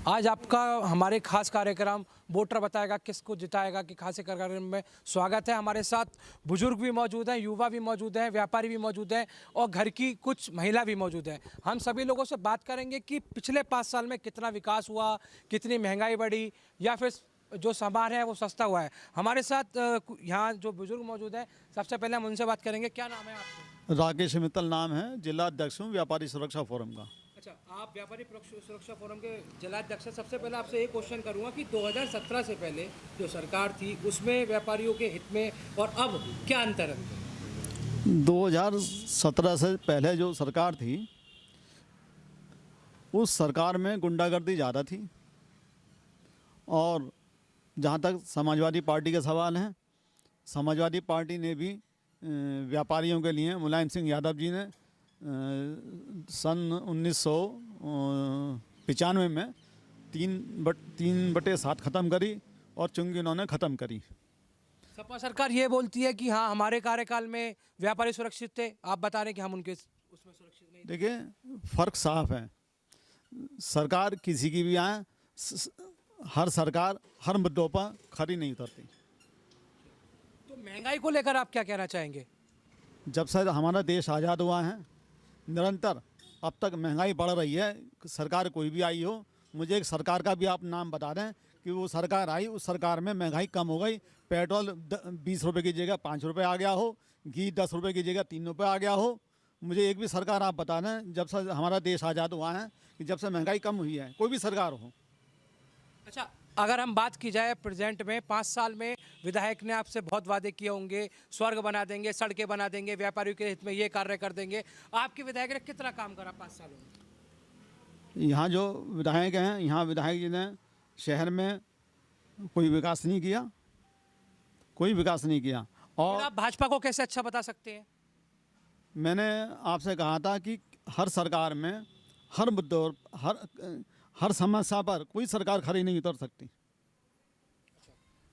आज आपका हमारे खास कार्यक्रम वोटर बताएगा किसको जिताएगा कि खास कार्यक्रम में स्वागत है। हमारे साथ बुजुर्ग भी मौजूद हैं, युवा भी मौजूद हैं, व्यापारी भी मौजूद हैं और घर की कुछ महिला भी मौजूद हैं। हम सभी लोगों से बात करेंगे कि पिछले 5 साल में कितना विकास हुआ, कितनी महंगाई बढ़ी या फिर जो सामान है वो सस्ता हुआ है। हमारे साथ यहाँ जो बुजुर्ग मौजूद हैं, सबसे पहले हम उनसे बात करेंगे। क्या नाम है आपका? राकेश मित्तल नाम है, जिला अध्यक्ष हूँ व्यापारी सुरक्षा फोरम का। अच्छा, आप व्यापारी सुरक्षा फोरम के जिलाध्यक्ष हैं। सबसे पहले आपसे एक क्वेश्चन करूंगा कि 2017 से पहले जो सरकार थी उसमें व्यापारियों के हित में और अब क्या अंतर है? 2017 से पहले जो सरकार थी उस सरकार में गुंडागर्दी ज़्यादा थी, और जहाँ तक समाजवादी पार्टी के सवाल हैं, समाजवादी पार्टी ने भी व्यापारियों के लिए, मुलायम सिंह यादव जी ने सन 1995 में 3/7 ख़त्म करी और चुंगी उन्होंने ख़त्म करी। सपा सरकार ये बोलती है कि हाँ हमारे कार्यकाल में व्यापारी सुरक्षित थे, आप बता रहे हैं कि हम उनके उसमें सुरक्षित नहीं। देखिए, फ़र्क साफ है। सरकार किसी की भी आए, हर सरकार हर मुद्दों पर खरी नहीं उतरती। तो महंगाई को लेकर आप क्या कहना चाहेंगे? जब से हमारा देश आज़ाद हुआ है, निरंतर अब तक महंगाई बढ़ रही है। सरकार कोई भी आई हो, मुझे एक सरकार का भी आप नाम बता दें कि वो सरकार आई, उस सरकार में महंगाई कम हो गई। पेट्रोल 20 रुपये की जगह 5 रुपये आ गया हो, घी 10 रुपये की जगह 3 रुपये आ गया हो। मुझे एक भी सरकार आप बता दें जब से हमारा देश आज़ाद हुआ है कि जब से महंगाई कम हुई है, कोई भी सरकार हो। अच्छा, अगर हम बात की जाए प्रेजेंट में, 5 साल में विधायक ने आपसे बहुत वादे किए होंगे, स्वर्ग बना देंगे, सड़कें बना देंगे, व्यापारियों के हित में ये कार्य कर देंगे। आपके विधायक ने कितना काम करा 5 सालों में? यहाँ जो विधायक हैं, यहाँ विधायक जी ने शहर में कोई विकास नहीं किया, कोई विकास नहीं किया। और आप भाजपा को कैसे अच्छा बता सकते हैं? मैंने आपसे कहा था कि हर सरकार में हर मुद्दों, हर समस्या पर कोई सरकार खरी नहीं उतर सकती।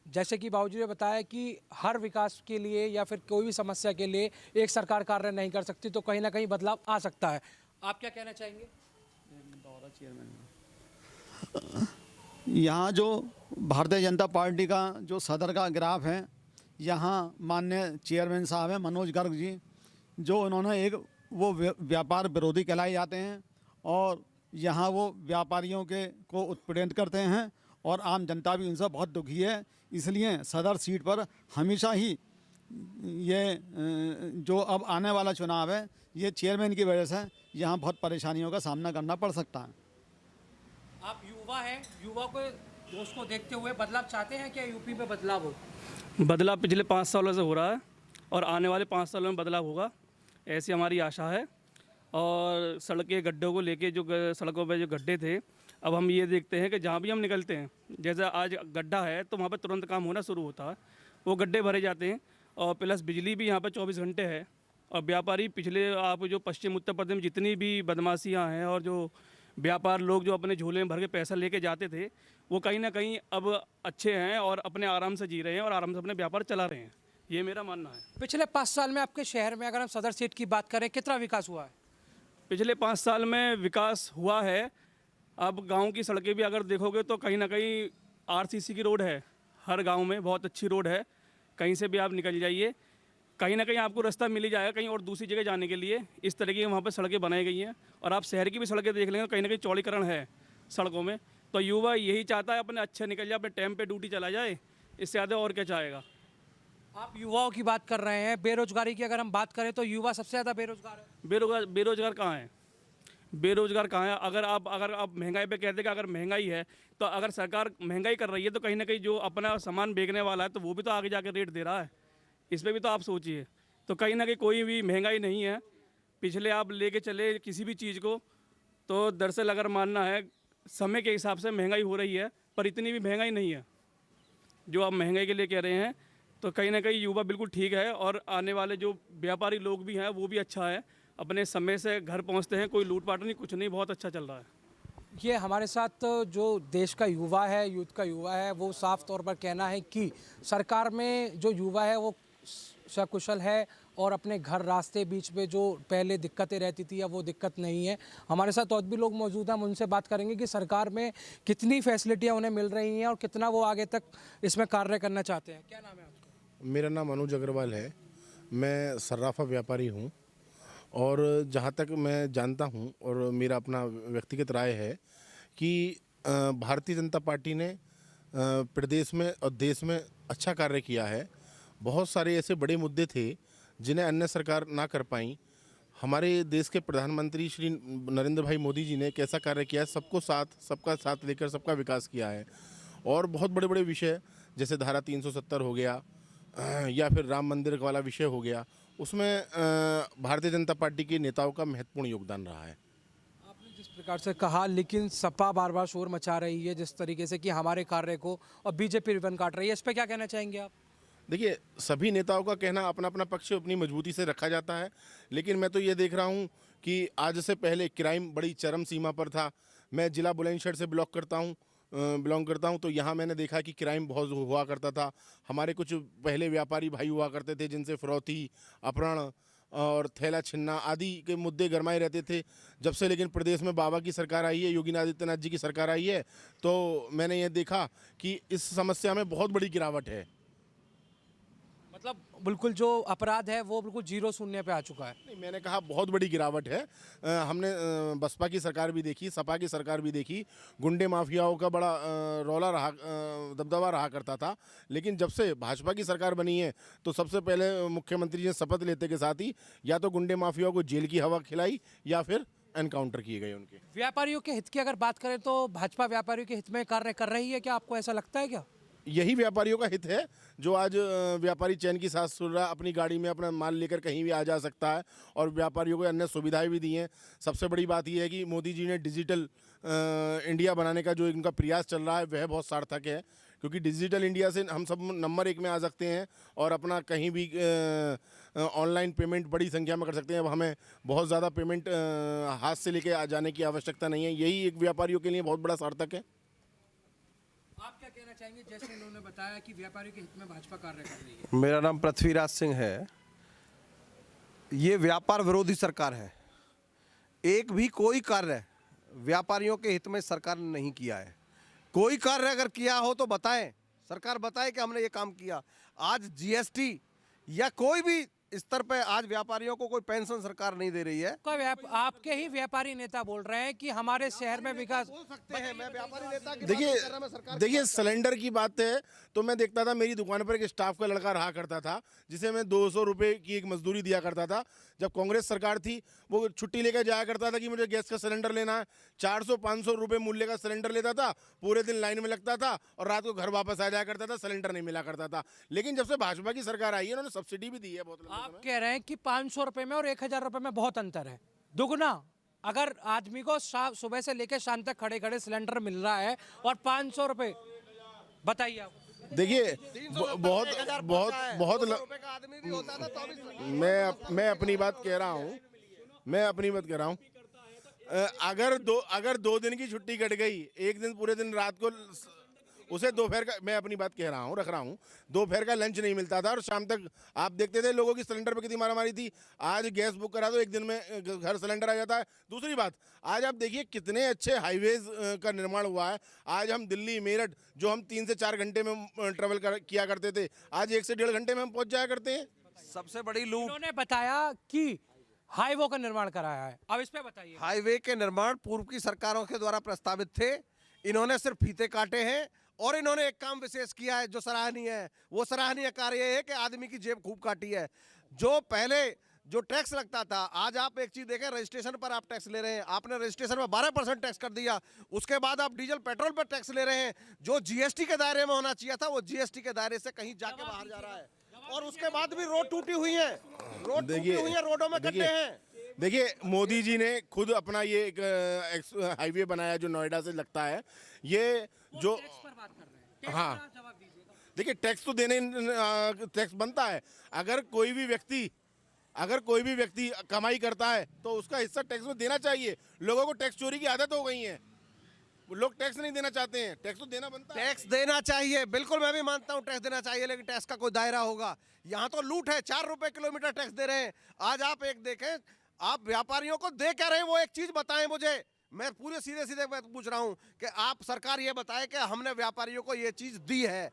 जैसे कि बाबूजी ने बताया कि हर विकास के लिए या फिर कोई भी समस्या के लिए एक सरकार कार्य नहीं कर सकती, तो कहीं ना कहीं बदलाव आ सकता है। आप क्या कहना चाहेंगे? यहाँ जो भारतीय जनता पार्टी का जो सदर का ग्राफ है, यहाँ माननीय चेयरमैन साहब हैं मनोज गर्ग जी, जो उन्होंने एक वो व्यापार विरोधी कहलाए जाते हैं, और यहाँ वो व्यापारियों के को उत्पीड़ित करते हैं और आम जनता भी उनसे बहुत दुखी है। इसलिए सदर सीट पर हमेशा ही ये जो अब आने वाला चुनाव है, ये चेयरमैन की वजह से यहाँ बहुत परेशानियों का सामना करना पड़ सकता है। आप युवा हैं, युवा को दोस्त को देखते हुए बदलाव चाहते हैं क्या? यूपी में बदलाव हो? बदलाव पिछले 5 सालों से हो रहा है और आने वाले 5 सालों में बदलाव होगा, ऐसी हमारी आशा है। और सड़क के गड्ढों को लेके, जो सड़कों पे जो गड्ढे थे, अब हम ये देखते हैं कि जहाँ भी हम निकलते हैं, जैसे आज गड्ढा है तो वहाँ पे तुरंत काम होना शुरू होता है, वो गड्ढे भरे जाते हैं। और प्लस बिजली भी यहाँ पे 24 घंटे है। और व्यापारी पिछले, आप जो पश्चिम उत्तर प्रदेश में जितनी भी बदमाशियाँ हैं और जो व्यापार लोग जो अपने झोले में भर के पैसा लेके जाते थे, वो कहीं ना कहीं अब अच्छे हैं और अपने आराम से जी रहे हैं और आराम से अपने व्यापार चला रहे हैं। ये मेरा मानना है। पिछले 5 साल में आपके शहर में अगर हम सदर सीट की बात करें, कितना विकास हुआ है? पिछले 5 साल में विकास हुआ है। अब गांव की सड़कें भी अगर देखोगे तो कहीं ना कहीं आरसीसी की रोड है, हर गांव में बहुत अच्छी रोड है। कहीं से भी आप निकल जाइए, कहीं ना कहीं आपको रास्ता मिल ही जाएगा कहीं और दूसरी जगह जाने के लिए। इस तरह की वहाँ पर सड़कें बनाई गई हैं। और आप शहर की भी सड़कें देख लेंगे, कहीं ना कहीं चौड़ीकरण है सड़कों में। तो युवा यही चाहता है अपने अच्छे निकल जाए, अपने टाइम पे ड्यूटी चला जाए, इससे ज़्यादा और क्या चाहेगा। आप युवाओं की बात कर रहे हैं, बेरोजगारी की अगर हम बात करें तो युवा सबसे ज़्यादा बेरोजगार है। बेरोजगार कहाँ है? बेरोजगार कहाँ है? अगर आप महंगाई पे कहते कि अगर महंगाई है, तो अगर सरकार महंगाई कर रही है तो कहीं ना कहीं जो अपना सामान बेचने वाला है तो वो भी तो आगे जाकर रेट दे रहा है। इस पर भी तो आप सोचिए। तो कहीं ना कहीं कोई भी महंगाई नहीं है। पिछले आप लेके चले किसी भी चीज़ को, तो दरअसल अगर मानना है समय के हिसाब से महंगाई हो रही है, पर इतनी भी महंगाई नहीं है जो आप महंगाई के लिए कह रहे हैं। तो कहीं ना कहीं युवा बिल्कुल ठीक है, और आने वाले जो व्यापारी लोग भी हैं वो भी अच्छा है, अपने समय से घर पहुंचते हैं, कोई लूटपाट नहीं, कुछ नहीं, बहुत अच्छा चल रहा है। ये हमारे साथ जो देश का युवा है, यूथ का युवा है, वो साफ तौर पर कहना है कि सरकार में जो युवा है वो सकुशल है और अपने घर रास्ते बीच में जो पहले दिक्कतें रहती थी अब वो दिक्कत नहीं है। हमारे साथ और भी लोग मौजूद हैं, हम उनसे बात करेंगे कि सरकार में कितनी फैसिलिटियाँ उन्हें मिल रही हैं और कितना वो आगे तक इसमें कार्य करना चाहते हैं। क्या नाम है आपका? मेरा नाम अनुज अग्रवाल है। मैं सर्राफा व्यापारी हूँ और जहाँ तक मैं जानता हूँ और मेरा अपना व्यक्तिगत राय है कि भारतीय जनता पार्टी ने प्रदेश में और देश में अच्छा कार्य किया है। बहुत सारे ऐसे बड़े मुद्दे थे जिन्हें अन्य सरकार ना कर पाई। हमारे देश के प्रधानमंत्री श्री नरेंद्र भाई मोदी जी ने कैसा कार्य किया है, सबका साथ लेकर सबका विकास किया है। और बहुत बड़े बड़े विषय जैसे धारा 370 हो गया या फिर राम मंदिर वाला विषय हो गया, उसमें भारतीय जनता पार्टी के नेताओं का महत्वपूर्ण योगदान रहा है। आपने जिस प्रकार से कहा, लेकिन सपा बार बार शोर मचा रही है जिस तरीके से कि हमारे कार्य को, और बीजेपी रिबन काट रही है, इस पर क्या कहना चाहेंगे आप? देखिए, सभी नेताओं का कहना अपना अपना पक्ष अपनी मजबूती से रखा जाता है, लेकिन मैं तो ये देख रहा हूँ कि आज से पहले क्राइम बड़ी चरम सीमा पर था। मैं जिला बुलंदशहर से बिलोंग करता हूँ, तो यहाँ मैंने देखा कि क्राइम बहुत हुआ करता था। हमारे कुछ पहले व्यापारी भाई हुआ करते थे जिनसे फिरौती, अपहरण और थैला छिन्ना आदि के मुद्दे गरमाए रहते थे। जब से लेकिन प्रदेश में बाबा की सरकार आई है, योगी आदित्यनाथ जी की सरकार आई है, तो मैंने ये देखा कि इस समस्या में बहुत बड़ी गिरावट है। मतलब बिल्कुल जो अपराध है वो बिल्कुल जीरो शून्य पे आ चुका है। नहीं, मैंने कहा बहुत बड़ी गिरावट है। हमने बसपा की सरकार भी देखी, सपा की सरकार भी देखी। गुंडे माफियाओं का बड़ा रौला रहा, दबदबा रहा करता था, लेकिन जब से भाजपा की सरकार बनी है तो सबसे पहले मुख्यमंत्री जी ने शपथ लेते के साथ ही या तो गुंडे माफियाओं को जेल की हवा खिलाई या फिर एनकाउंटर किए गए उनके। व्यापारियों के हित की अगर बात करें तो भाजपा व्यापारियों के हित में कार्य कर रही है, क्या आपको ऐसा लगता है? क्या यही व्यापारियों का हित है जो आज व्यापारी चैन की सांस सुन रहा, अपनी गाड़ी में अपना माल लेकर कहीं भी आ जा सकता है और व्यापारियों को अन्य सुविधाएं भी दी हैं। सबसे बड़ी बात यह है कि मोदी जी ने डिजिटल इंडिया बनाने का जो इनका प्रयास चल रहा है वह बहुत सार्थक है, क्योंकि डिजिटल इंडिया से हम सब नंबर 1 में आ सकते हैं और अपना कहीं भी ऑनलाइन पेमेंट बड़ी संख्या में कर सकते हैं। अब हमें बहुत ज़्यादा पेमेंट हाथ से लेके आ जाने की आवश्यकता नहीं है। यही एक व्यापारियों के लिए बहुत बड़ा सार्थक है। आप क्या कहना चाहेंगे? जैसे इन्होंने बताया कि व्यापारियों के हित में भाजपा कार्य कर रही है। मेरा नाम पृथ्वीराज सिंह है। ये व्यापार विरोधी सरकार है। एक भी कोई कार्य व्यापारियों के हित में सरकार ने नहीं किया है। कोई कार्य अगर किया हो तो बताएं, सरकार बताए कि हमने ये काम किया। आज जीएसटी या कोई भी स्तर पे आज व्यापारियों को कोई पेंशन सरकार नहीं दे रही है। आपके ही व्यापारी नेता बोल रहे हैं कि हमारे शहर में विकास बोल सकते हैं। मैं व्यापारी नेता की बात नहीं कर रहा, मैं सरकार देखिए सिलेंडर की बात है तो मैं देखता था मेरी दुकान पर एक स्टाफ का लड़का रहा करता था जिसे मैं 200 रुपये की एक मजदूरी दिया करता था। जब कांग्रेस सरकार थी वो छुट्टी लेकर जाया करता था कि मुझे गैस का सिलेंडर लेना है। 400-500 रुपये मूल्य का सिलेंडर लेता था, पूरे दिन लाइन में लगता था और रात को घर वापस आ जाया करता था, सिलेंडर नहीं मिला करता था। लेकिन जब से भाजपा की सरकार आई है उन्होंने सब्सिडी भी दी है बहुत। आप कह रहे हैं कि 500 रुपए में और 1000 रुपए में बहुत अंतर है, दुगना। अगर आदमी को सुबह से लेकर शाम तक खड़े खड़े सिलेंडर मिल रहा है और 500 रुपए, बताइए आप। देखिए बहुत बहुत बहुत मैं अपनी बात कह रहा हूँ। अगर 2 दिन की छुट्टी कट गई, एक दिन पूरे दिन रात को उसे दोपहर का, मैं अपनी बात कह रहा हूँ, रख रहा हूँ, दोपहर का लंच नहीं मिलता था और शाम तक आप देखते थे लोगों की सिलेंडर पे कितनी मारामारी थी। आज गैस बुक करा दो, एक दिन में घर सिलेंडर आ जाता है। दूसरी बात, आज आप देखिए कितने अच्छे हाईवेज का निर्माण हुआ है। आज हम दिल्ली मेरठ जो हम 3 से 4 घंटे में ट्रेवल किया करते थे, आज 1 से 1.5 घंटे में हम पहुँच जाया करते हैं। सबसे बड़ी लूट। उन्होंने बताया कि हाईवे का निर्माण कराया है, अब इस पे बताइए। हाईवे के निर्माण पूर्व की सरकारों के द्वारा प्रस्तावित थे, इन्होंने सिर्फ फीते काटे हैं। और इन्होंने एक काम विशेष किया है जो सराहनीय है। वो सराहनीय कार्य है कि आदमी की जेब खूब काटी है। जो पहले जो टैक्स लगता था, आज आप एक चीज देखें, रजिस्ट्रेशन पर आप टैक्स ले रहे हैं। आपने रजिस्ट्रेशन में 12% टैक्स कर दिया। उसके बाद आप डीजल पेट्रोल पर टैक्स ले रहे हैं। जो जीएसटी के दायरे में होना चाहिए था वो जीएसटी के दायरे से कहीं जाके बाहर जा रहा है। और उसके बाद भी रोड टूटी हुई है, रोडों में गड्ढे हैं। देखिए मोदी जी ने खुद अपना ये एक हाईवे बनाया जो नोएडा से लगता है। ये जो हाँ, देखिए टैक्स तो टैक्स बनता है। अगर कोई भी व्यक्ति कमाई करता है तो उसका हिस्सा टैक्स में देना चाहिए। लोगों को टैक्स चोरी की आदत हो गई है। लोग टैक्स नहीं देना चाहते हैं, टैक्स तो देना बनता है। टैक्स देना चाहिए, बिल्कुल मैं भी मानता हूं टैक्स देना चाहिए, लेकिन टैक्स का कोई दायरा होगा। यहाँ तो लूट है, 4 रुपए किलोमीटर टैक्स दे रहे हैं। आज आप एक देखें, आप व्यापारियों को दे क्या रहे हैं, वो एक चीज बताएं मुझे। मैं पूरे सीधे सीधे मैं पूछ रहा हूं कि आप सरकार ये बताए कि हमने व्यापारियों को ये चीज दी है।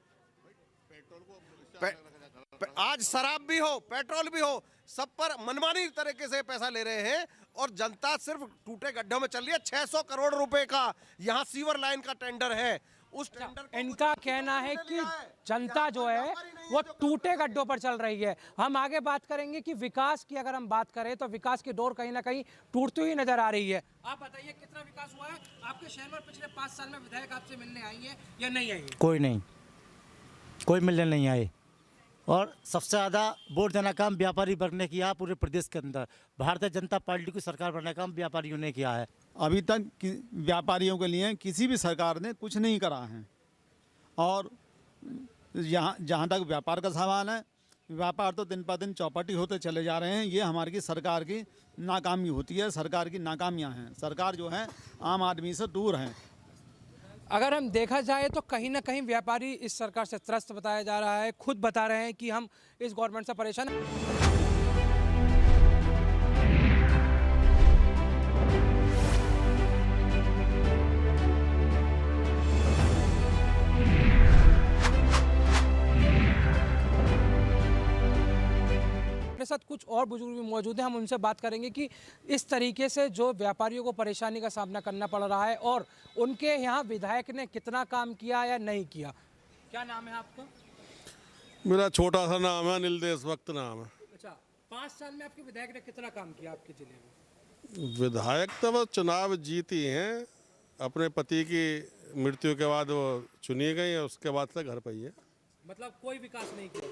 आज शराब भी हो, पेट्रोल भी हो, सब पर मनमानी तरीके से पैसा ले रहे हैं और जनता सिर्फ टूटे गड्ढों में चल रही है। 600 करोड़ रुपए का यहाँ सीवर लाइन का टेंडर है। उस टेंडर को इनका कहना है कि जनता जो है वो टूटे गड्ढों पर चल रही है। हम आगे बात करेंगे कि विकास की अगर हम बात करें तो विकास की डोर कहीं ना कहीं टूटती हुई नजर आ रही है। आप बताइए कितना विकास हुआ है आपके शहर में पिछले 5 साल में? विधायक आपसे मिलने आई है या नहीं आई? कोई नहीं, कोई मिलने नहीं आए। और सबसे ज़्यादा वोट देना काम व्यापारी वर्ग ने किया पूरे प्रदेश के अंदर। भारतीय जनता पार्टी की सरकार बनने का काम व्यापारियों ने किया है। अभी तक व्यापारियों के लिए किसी भी सरकार ने कुछ नहीं करा है। और जहाँ तक व्यापार का सवाल है, व्यापार तो दिन पर दिन चौपटी होते चले जा रहे हैं। ये हमारी की सरकार की नाकामी होती है, सरकार की नाकामियाँ हैं। सरकार जो है आम आदमी से दूर है। अगर हम देखा जाए तो कहीं ना कहीं व्यापारी इस सरकार से त्रस्त बताया जा रहा है। खुद बता रहे हैं कि हम इस गवर्नमेंट से परेशान हैं। अपने साथ कुछ और बुजुर्ग भी मौजूद हैं, हम उनसे बात करेंगे कि इस तरीके से जो व्यापारियों को परेशानी का सामना करना पड़ रहा है और उनके यहाँ विधायक ने कितना काम किया या नहीं किया। क्या नाम है आपका? मेरा छोटा सा नाम है, अनिल देशभक्त नाम है। अच्छा, 5 साल में आपके विधायक ने कितना काम किया आपके जिले में? विधायक तो वो चुनाव जीती हैं, अपने पति की मृत्यु के बाद वो चुनी गई है, उसके बाद से घर पर ही है। मतलब कोई विकास नहीं किया?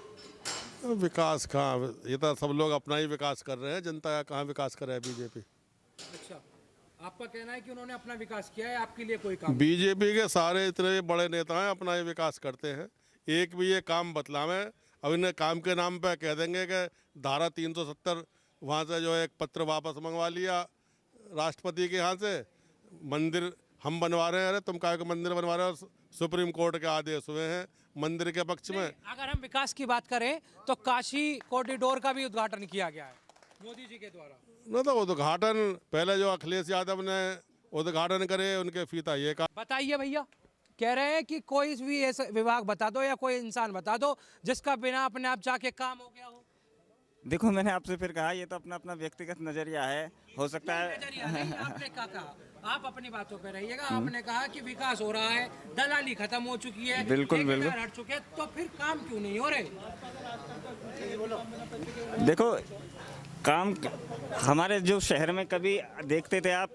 विकास कहाँ, ये तो सब लोग अपना ही विकास कर रहे हैं, जनता का कहाँ विकास कर रहा है बीजेपी। अच्छा, आपका कहना है कि उन्होंने अपना विकास किया है, आपके लिए कोई काम? बीजेपी के सारे इतने बड़े नेता हैं, अपना ही विकास करते हैं। एक भी ये काम बतलावे, अब इन्हें काम के नाम पे कह देंगे कि धारा 370 वहाँ से जो है एक पत्र वापस मंगवा लिया राष्ट्रपति के यहाँ से, मंदिर हम बनवा रहे हैं। अरे तुम काहे को मंदिर बनवा रहे हो? सुप्रीम कोर्ट के आदेश हुए हैं मंदिर के पक्ष में। अगर हम विकास की बात करें तो काशी कॉरिडोर का भी उद्घाटन किया गया है मोदी जी के द्वारा। न तो उद्घाटन पहले जो अखिलेश यादव ने उद्घाटन करे, उनके फीता ये का। बताइए भैया, कह रहे हैं कि कोई भी ऐसा विभाग बता दो या कोई इंसान बता दो जिसका बिना अपने आप जाके काम हो गया हो। देखो मैंने आपसे फिर कहा, ये तो अपना अपना व्यक्तिगत नजरिया है, हो सकता है। नजरिया नहीं, आपने क्या कहा? आप अपनी बातों पे रहिएगा। आपने कहा कि विकास हो रहा है, दलाली खत्म हो चुकी है, बिल्कुल बिल्कुल हट चुके हैं, तो फिर काम क्यों नहीं हो रहे? देखो काम हमारे जो शहर में कभी देखते थे आप,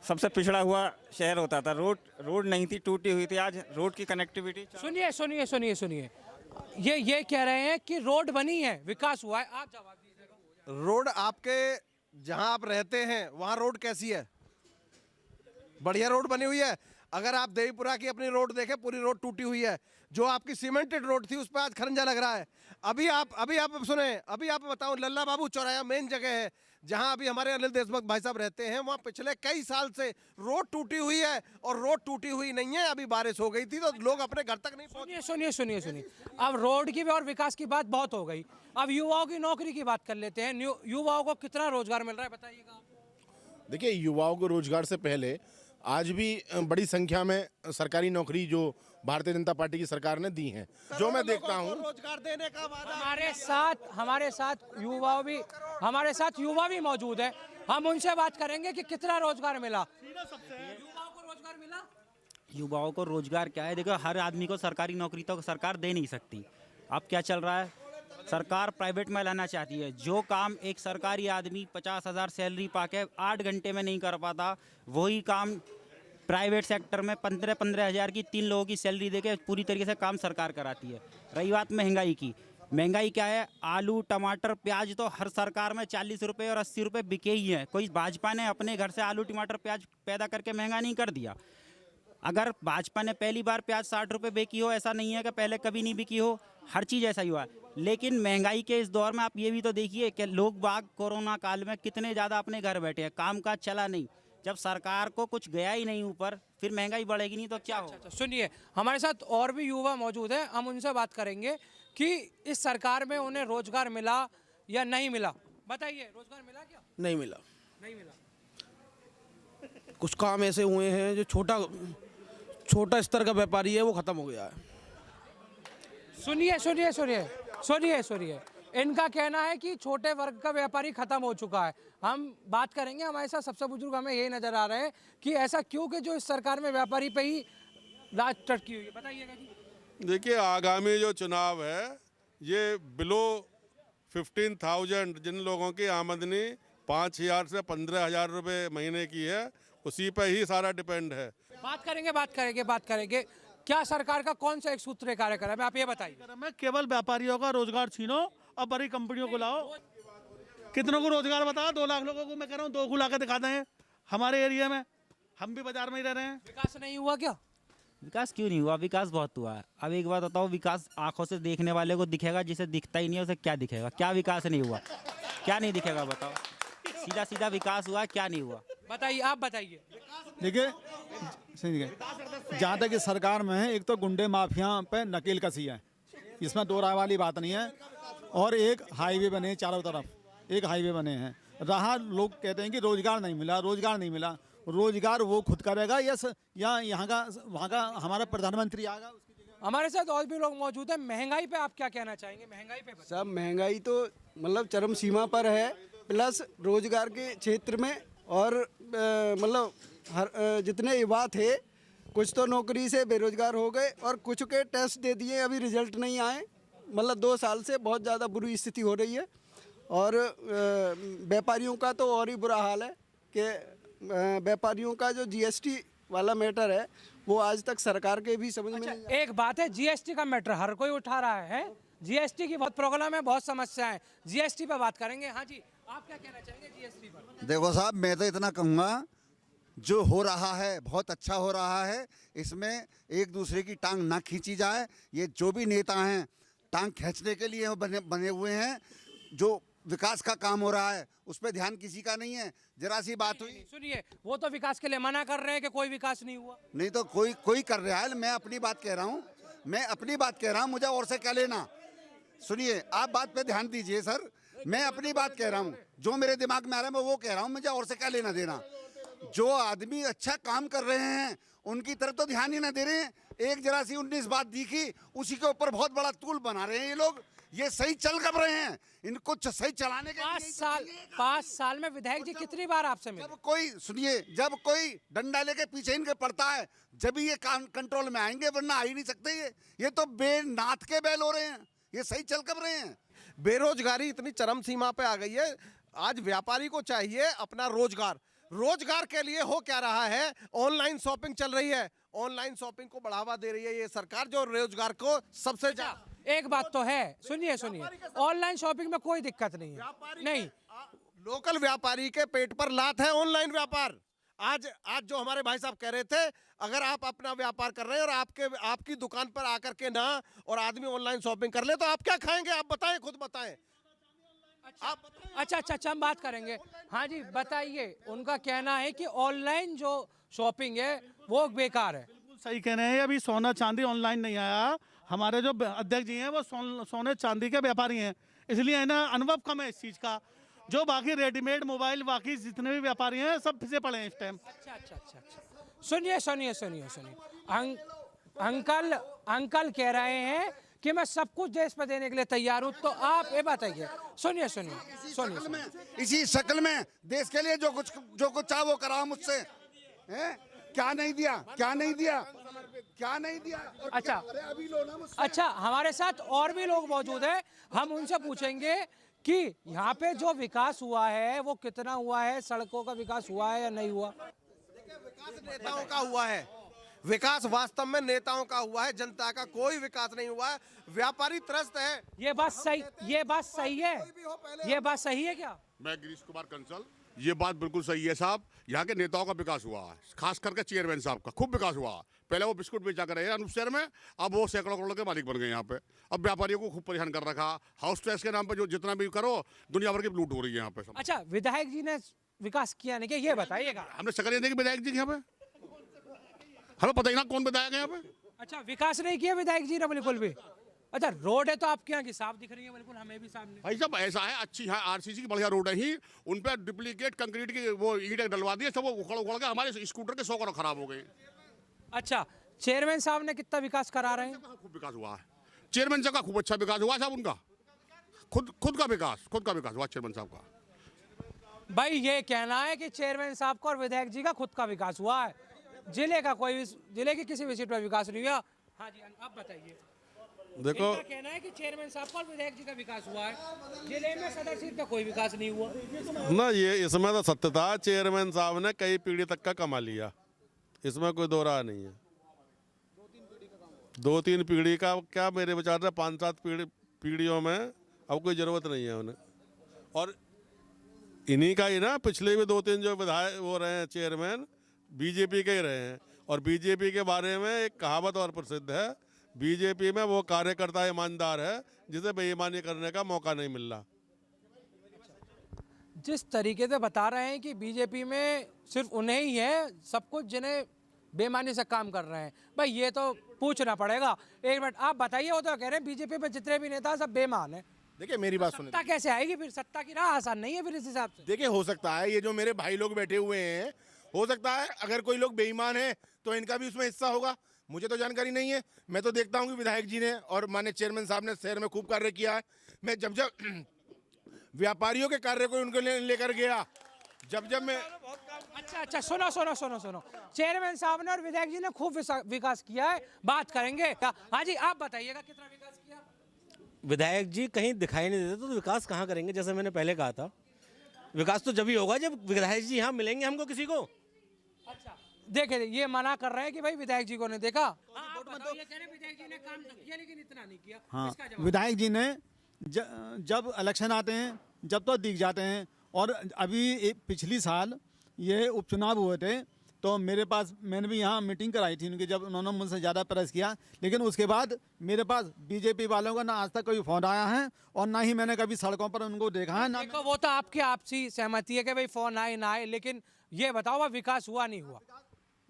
सबसे पिछड़ा हुआ शहर होता था। रोड नहीं थी, टूटी हुई थी। आज रोड की कनेक्टिविटी। सुनिए सुनिए सुनिए सुनिए, ये कह रहे हैं कि रोड बनी है, विकास हुआ है। आप जवाब दीजिएगा। रोड आपके जहां आप रहते हैं वहां रोड कैसी है? बढ़िया रोड बनी हुई है। अगर आप देवीपुरा की अपनी रोड देखें, पूरी रोड टूटी हुई है। जो आपकी सीमेंटेड रोड थी उस पर आज खरंजा लग रहा है। अभी आप सुने, अभी आप बताऊं, लल्ला बाबू चौराया मेन जगह है जहां अभी हमारे अनिल देशमुख भाई साहब रहते हैं। वहां पिछले कई साल से रोड टूटी हुई है और रोड टूटी हुई नहीं है। अभी बारिश हो गई थी तो लोग अपने घर तक नहीं पहुंचे। सुनिए अब रोड की भी और विकास की बात बहुत हो गई। अब युवाओं की नौकरी की बात कर लेते हैं। युवाओं को कितना रोजगार मिल रहा है बताइएगा आप। देखिए, युवाओं को रोजगार से पहले आज भी बड़ी संख्या में सरकारी नौकरी जो भारतीय जनता पार्टी की सरकार ने दी हैं, जो मैं देखता हूं। रोजगार देने का वादा हमारे साथ युवा भी मौजूद है। हम उनसे बात करेंगे कि कितना रोजगार मिला। युवाओं को रोजगार मिला? युवाओं को रोजगार क्या है? देखो, हर आदमी को सरकारी नौकरी तो सरकार दे नहीं सकती। अब क्या चल रहा है, सरकार प्राइवेट में लाना चाहती है। जो काम एक सरकारी आदमी 50,000 सैलरी पाके 8 घंटे में नहीं कर पाता, वही काम प्राइवेट सेक्टर में 15-15 हज़ार की 3 लोगों की सैलरी देके पूरी तरीके से काम सरकार कराती है। रही बात महंगाई की, महंगाई क्या है? आलू, टमाटर, प्याज तो हर सरकार में 40 रुपये और 80 रुपये बिके ही हैं। कोई भाजपा ने अपने घर से आलू, टमाटर, प्याज पैदा करके महंगा नहीं कर दिया। अगर भाजपा ने पहली बार प्याज 60 रुपये बेची हो, ऐसा नहीं है कि पहले कभी नहीं बिकी हो। हर चीज़ ऐसा ही हुआ है। लेकिन महंगाई के इस दौर में आप ये भी तो देखिए कि लोग बाग कोरोना काल में कितने ज़्यादा अपने घर बैठे हैं, काम काज चला नहीं। जब सरकार को कुछ गया ही नहीं ऊपर, फिर महंगाई बढ़ेगी नहीं तो क्या होगा? अच्छा, सुनिए, हमारे साथ और भी युवा मौजूद हैं, हम उनसे बात करेंगे कि इस सरकार में उन्हें रोजगार मिला या नहीं मिला। बताइए, रोजगार मिला क्या? नहीं मिला। नहीं मिला। कुछ काम ऐसे हुए हैं जो छोटा स्तर का व्यापारी है वो खत्म हो गया है। सुनिए सुनिए सुनिए सुनिए सुनिए, इनका कहना है कि छोटे वर्ग का व्यापारी खत्म हो चुका है। हम बात करेंगे, हमारे साथ सबसे बुजुर्ग हमें यही नजर आ रहे हैं कि ऐसा क्यों कि जो इस सरकार में व्यापारी पे ही राज टटकी हुई है। बताइएगा जी। देखिए, आगामी जो चुनाव है ये बिलो 15,000 जिन लोगों की आमदनी 5,000 से 15,000 रुपये महीने की है, उसी पर ही सारा डिपेंड है। बात करेंगे क्या सरकार का कौन सा एक सूत्रीय कार्यक्रम है, आप ये बताइए। मैं केवल व्यापारियों का रोजगार छीनो और बड़ी कंपनियों को लाओ। कितनों को रोजगार बताओ? 2 लाख लोगों को मैं कह रहा हूँ 2 को ला के दिखाते हैं हमारे एरिया में। हम भी बाजार में ही रह रहे हैं। विकास नहीं हुआ क्या? विकास क्यों नहीं हुआ? विकास बहुत हुआ है। अब एक बात बताओ, विकास आंखों से देखने वाले को दिखेगा, जिसे दिखता ही नहीं है उसे क्या दिखेगा? क्या विकास नहीं हुआ? क्या नहीं दिखेगा बताओ? सीधा सीधा विकास हुआ, क्या नहीं हुआ? बताइए, आप बताइए। देखिए, जहाँ तक इस सरकार में है, एक तो गुंडे माफिया पे नकेल कसी है, इसमें दो राय वाली बात नहीं है। और एक हाईवे बने हैं चारों तरफ, एक हाईवे बने हैं। रहा लोग कहते हैं कि रोजगार नहीं मिला, रोजगार नहीं मिला। रोजगार वो खुद करेगा या यहाँ का वहाँ का हमारा प्रधानमंत्री आएगा उसकी जगह। हमारे साथ और भी लोग मौजूद हैं। महंगाई पे आप क्या कहना चाहेंगे? महंगाई पे बताइए। सब महंगाई तो मतलब चरम सीमा पर है, प्लस रोजगार के क्षेत्र में और मतलब हर जितने युवा थे कुछ तो नौकरी से बेरोजगार हो गए और कुछ के टेस्ट दे दिए, अभी रिजल्ट नहीं आए। मतलब 2 साल से बहुत ज़्यादा बुरी स्थिति हो रही है। और व्यापारियों का तो और ही बुरा हाल है कि व्यापारियों का जो जीएसटी वाला मैटर है वो आज तक सरकार के भी समझ में नहीं। एक बात है, जीएसटी का मैटर हर कोई उठा रहा है। जीएसटी की बहुत प्रॉब्लम है, बहुत समस्या है। जीएसटी पे बात करेंगे। हाँ जी, आप क्या कहना चाहेंगे जीएसटी पर? देखो साहब, मैं तो इतना कहूँगा, जो हो रहा है बहुत अच्छा हो रहा है। इसमें एक दूसरे की टांग ना खींची जाए। ये जो भी नेता हैं टांग खींचने के लिए बने हुए हैं। जो विकास का काम हो रहा है उस पर ध्यान किसी का नहीं है। जरा सी बात हुई, सुनिए, वो तो विकास के लिए मना कर रहे हैं कि कोई विकास नहीं हुआ। नहीं तो कोई कर रहा है। मैं अपनी बात कह रहा हूँ, मुझे और से क्या लेना। सुनिए, आप बात पे ध्यान दीजिए सर। मैं अपनी बात कह रहा हूँ, जो मेरे दिमाग में आ रहा है मैं वो कह रहा हूँ, मुझे और से क्या लेना देना। जो आदमी अच्छा काम कर रहे हैं उनकी तरफ तो ध्यान ही ना दे रहे हैं। एक जरा सी 19 बात दिखी, उसी के ऊपर बहुत बड़ा तूल बना रहे हैं ये लोग। ये सही चल कब रहे हैं? इनको सही चलाने के 5 साल में विधायक जी कितनी बार आपसे मिले? जब कोई डंडा लेके पीछे इनके पड़ता है जब ये कंट्रोल में आएंगे, वरना आ ही नहीं सकते। ये तो बेनाथ के बैल हो रहे हैं। ये सही चल कब रहे हैं? बेरोजगारी इतनी चरम सीमा पे आ गई है। आज व्यापारी को चाहिए अपना रोजगार। रोजगार के लिए हो क्या रहा है? ऑनलाइन शॉपिंग चल रही है। ऑनलाइन शॉपिंग को बढ़ावा दे रही है ये सरकार, जो रोजगार को सबसे ज्यादा। एक बात तो है, सुनिए, ऑनलाइन शॉपिंग में कोई दिक्कत नहीं है। नहीं, लोकल व्यापारी के पेट पर लात है ऑनलाइन व्यापार। आज जो हमारे भाई साहब कह रहे थे, अगर आप अपना व्यापार कर रहे हैं और आपकी दुकान पर आकर के ना और आदमी ऑनलाइन शॉपिंग कर ले तो आप क्या खाएंगे? आप बताएं, खुद बताएं। अच्छा, हम बात करेंगे। हाँ जी, बताइए। उनका कहना है कि ऑनलाइन जो शॉपिंग है वो बेकार है। बिल्कुल सही कह रहे हैं। अभी सोना चांदी ऑनलाइन नहीं आया। हमारे जो अध्यक्ष जी हैं वो सोने चांदी के व्यापारी हैं, इसलिए है ना अनुभव कम है इस चीज़ का। जो बाकी रेडीमेड मोबाइल बाकी जितने भी व्यापारी हैं सब फिसे पड़े हैं इस टाइम। अच्छा। सुनिए। अंकल कह रहे हैं कि मैं सब कुछ देश पर देने के लिए तैयार हूँ। तो आप ये बताइए। सुनिए। इसी शक्ल में देश के लिए जो कुछ चाहे वो कराओ मुझसे। क्या नहीं दिया। अच्छा, हमारे साथ और भी लोग मौजूद हैं। हम उनसे पूछेंगे कि यहाँ पे जो विकास हुआ है वो कितना हुआ है, सड़कों का विकास हुआ है या नहीं हुआ। विकास नेताओं का हुआ है। विकास वास्तव में नेताओं का हुआ है, जनता का कोई विकास नहीं हुआ है। व्यापारी त्रस्त है। ये बात सही है क्या? मैं गिरीश कुमार कंसल, ये बात बिल्कुल सही है साहब। यहाँ के नेताओं का विकास हुआ है, खास करके चेयरमैन साहब का खूब विकास हुआ। पहले वो बिस्कुट बेचा कर रहे हैं अनूप शहर में, अब वो सैकड़ों करोड़ के मालिक बन गए यहाँ पे। अब व्यापारियों को खूब परेशान कर रखा। हाउस टैक्स के नाम पे जो जितना भी करो दुनिया भर की लूट हो रही है यहाँ पे। अच्छा, विधायक जी ने विकास किया नहीं, क्या ये बताइएगा। हमने शक्ल देखी विधायक जी के यहाँ पे, हमें पता ही ना कौन विधायक है यहाँ पे। अच्छा, विकास नहीं किया विधायक जी ने बिल्कुल भी। अच्छा, रोड है तो आपके यहाँ की साफ दिख रही है बिल्कुल, हमें भी सामने। भाई साहब ऐसा है, अच्छी है, आरसीसी की बढ़िया रोड है ही, उन पर डुप्लीकेट कंक्रीट की वो ईंटें डलवा दिए, सब वो उखड़ उखड़ के हमारे स्कूटर के 100 करोड़ खराब हो गए। अच्छा, चेयरमैन साहब ने कितना विकास करा रहे हैं? खूब विकास हुआ है चेयरमैन साहब का, खूब अच्छा विकास हुआ साहब उनका, खुद का विकास हुआ चेयरमैन साहब का। भाई ये कहना है कि चेयरमैन साहब का और विधायक जी का खुद का विकास हुआ है, जिले के किसी भी सीट पर विकास नहीं हुआ। हाँ जी, आप बताइए। देखो, इनका कहना है कि चेयरमैन साहब का और विधायक जी का विकास हुआ है, जिले में सदर सीट का कोई विकास नहीं हुआ ना, ये इसमें तो सत्य था, चेयरमैन साहब ने कई पीढ़ी तक का कमा लिया, इसमें कोई दो राह नहीं है। 2-3 पीढ़ी का क्या, मेरे विचार से 5-7 पीढ़ियों में अब कोई ज़रूरत नहीं है उन्हें। और इन्हीं का ही ना, पिछले भी 2-3 जो विधायक वो रहे हैं चेयरमैन, बीजेपी के ही रहे हैं। और बीजेपी के बारे में एक कहावत और प्रसिद्ध है, बीजेपी में वो कार्यकर्ता ईमानदार है जिसे बेईमानी करने का मौका नहीं मिल रहा। जिस तरीके से बता रहे हैं कि बीजेपी में सिर्फ उन्हें ही है सब कुछ जिन्हें बेईमानी से काम कर रहे हैं, भाई ये तो पूछना पड़ेगा। एक मिनट, आप बताइए, वो तो कह रहे हैं बीजेपी में जितने भी नेता सब बेईमान है। देखिए मेरी बात सुनिए, सत्ता कैसे आएगी फिर? सत्ता की राह आसान नहीं है फिर इस हिसाब से। देखिए हो सकता है ये जो मेरे भाई लोग बैठे हुए हैं, हो सकता है अगर कोई लोग बेईमान है तो इनका भी उसमें हिस्सा होगा, मुझे तो जानकारी नहीं है। मैं तो देखता हूँ कि विधायक जी ने और माननीय चेयरमैन साहब ने शहर में खूब कार्य किया है। मैं जब व्यापारियों के कार्य को उनके लेकर गया, जब मैं अच्छा, सुनो, चेयरमैन साहब ने और विधायक जी ने खूब विकास किया है, बात करेंगे। हाँ जी, आप बताइएगा कितना विकास किया? विधायक जी कहीं दिखाई नहीं देते तो विकास कहाँ करेंगे? जैसे मैंने पहले कहा था, विकास तो जब ही होगा जब विधायक जी यहाँ मिलेंगे हमको किसी को। अच्छा, देखे ये मना कर रहे हैं कि भाई विधायक जी को नहीं देखा। आप बताओ, ये कह रहे विधायक जी ने काम तो किया लेकिन इतना नहीं किया। हाँ, विधायक जी ने जब इलेक्शन आते हैं जब तो दिख जाते हैं। और अभी पिछली साल ये उपचुनाव हुए थे तो मेरे पास, मैंने भी यहाँ मीटिंग कराई थी उनकी, जब उन्होंने मुझसे ज़्यादा प्रेस किया, लेकिन उसके बाद मेरे पास बीजेपी वालों का ना आज तक कोई फ़ोन आया है और ना ही मैंने कभी सड़कों पर उनको देखा है। ना देखो, वो तो आपकी आपसी सहमति है कि भाई फ़ोन आए ना आए, लेकिन ये बताओ वह विकास हुआ नहीं हुआ?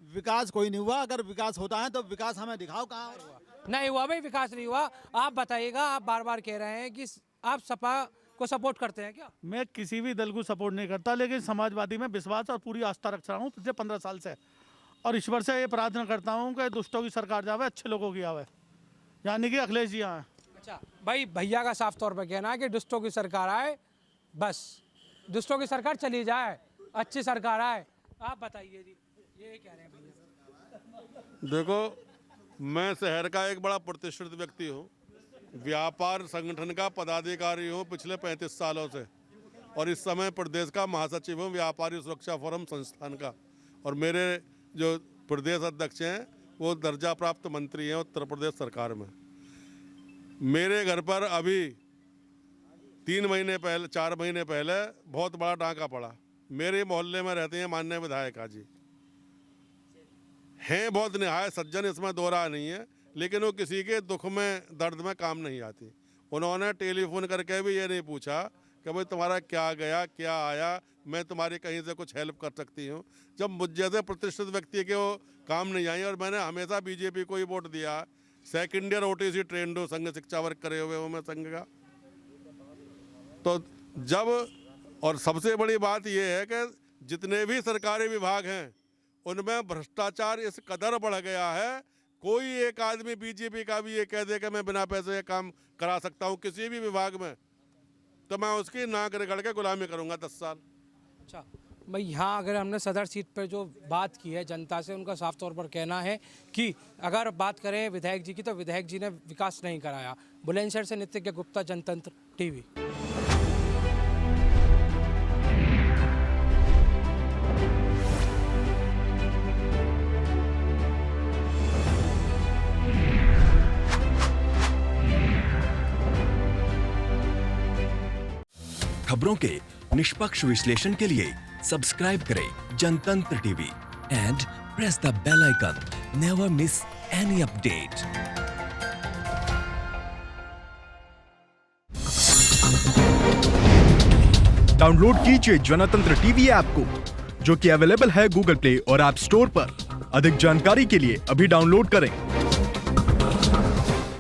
विकास कोई नहीं हुआ। अगर विकास होता है तो विकास हमें दिखाओ कहाँ हुआ। नहीं हुआ भाई, विकास नहीं हुआ। आप बताइएगा, आप बार बार कह रहे हैं कि आप सपा को सपोर्ट करते हैं क्या? मैं किसी भी दल को सपोर्ट नहीं करता, लेकिन समाजवादी में विश्वास और पूरी आस्था रख रहा हूँ पिछले 15 साल से। और ईश्वर से ये प्रार्थना करता हूँ कि दुष्टों की सरकार जावे, अच्छे लोगों की आवे, यानी कि अखिलेश जी आए। अच्छा भाई, भैया का साफ तौर पर कहना है कि दुष्टों की सरकार आए, बस दुष्टों की सरकार चली जाए, अच्छी सरकार आए। आप बताइए जी, ये कह रहे हैं भैया। देखो, मैं शहर का एक बड़ा प्रतिष्ठित व्यक्ति हूँ, व्यापार संगठन का पदाधिकारी हूँ पिछले 35 सालों से, और इस समय प्रदेश का महासचिव हूँ व्यापारी सुरक्षा फोरम संस्थान का। और मेरे जो प्रदेश अध्यक्ष हैं वो दर्जा प्राप्त मंत्री हैं उत्तर प्रदेश सरकार में। मेरे घर पर अभी 4 महीने पहले बहुत बड़ा डाका पड़ा। मेरे मोहल्ले में रहते हैं माननीय विधायिका जी, हैं बहुत निहायत सज्जन, इसमें दो राह नहीं है, लेकिन वो किसी के दुख में दर्द में काम नहीं आती। उन्होंने टेलीफोन करके भी ये नहीं पूछा कि भाई तुम्हारा क्या गया क्या आया, मैं तुम्हारी कहीं से कुछ हेल्प कर सकती हूँ। जब मुझ जैसे प्रतिष्ठित व्यक्ति के वो काम नहीं आई, और मैंने हमेशा बीजेपी को ही वोट दिया। सेकेंड ईयर OTC ट्रेंड हो, संघ शिक्षा वर्ग करे हुए हूँ मैं संघ का। तो जब, और सबसे बड़ी बात ये है कि जितने भी सरकारी विभाग हैं उनमें भ्रष्टाचार इस कदर बढ़ गया है, कोई एक आदमी बीजेपी का भी ये कह दे कि मैं बिना पैसे ये काम करा सकता हूँ किसी भी विभाग में, तो मैं उसकी नाक रगड़ के गुलामी करूँगा 10 साल। अच्छा भाई, यहाँ अगर हमने सदर सीट पर जो बात की है जनता से, उनका साफ तौर पर कहना है कि अगर बात करें विधायक जी की तो विधायक जी ने विकास नहीं कराया। बुलंदशहर से नित्य गुप्ता, जनतंत्र टीवी। खबरों के निष्पक्ष विश्लेषण के लिए सब्सक्राइब करें Jantantra TV and press the bell icon. Never miss any update. Download कीजिए जनतंत्र टीवी ऐप को, जो कि अवेलेबल है गूगल प्ले और ऐप स्टोर पर। अधिक जानकारी के लिए अभी डाउनलोड करें।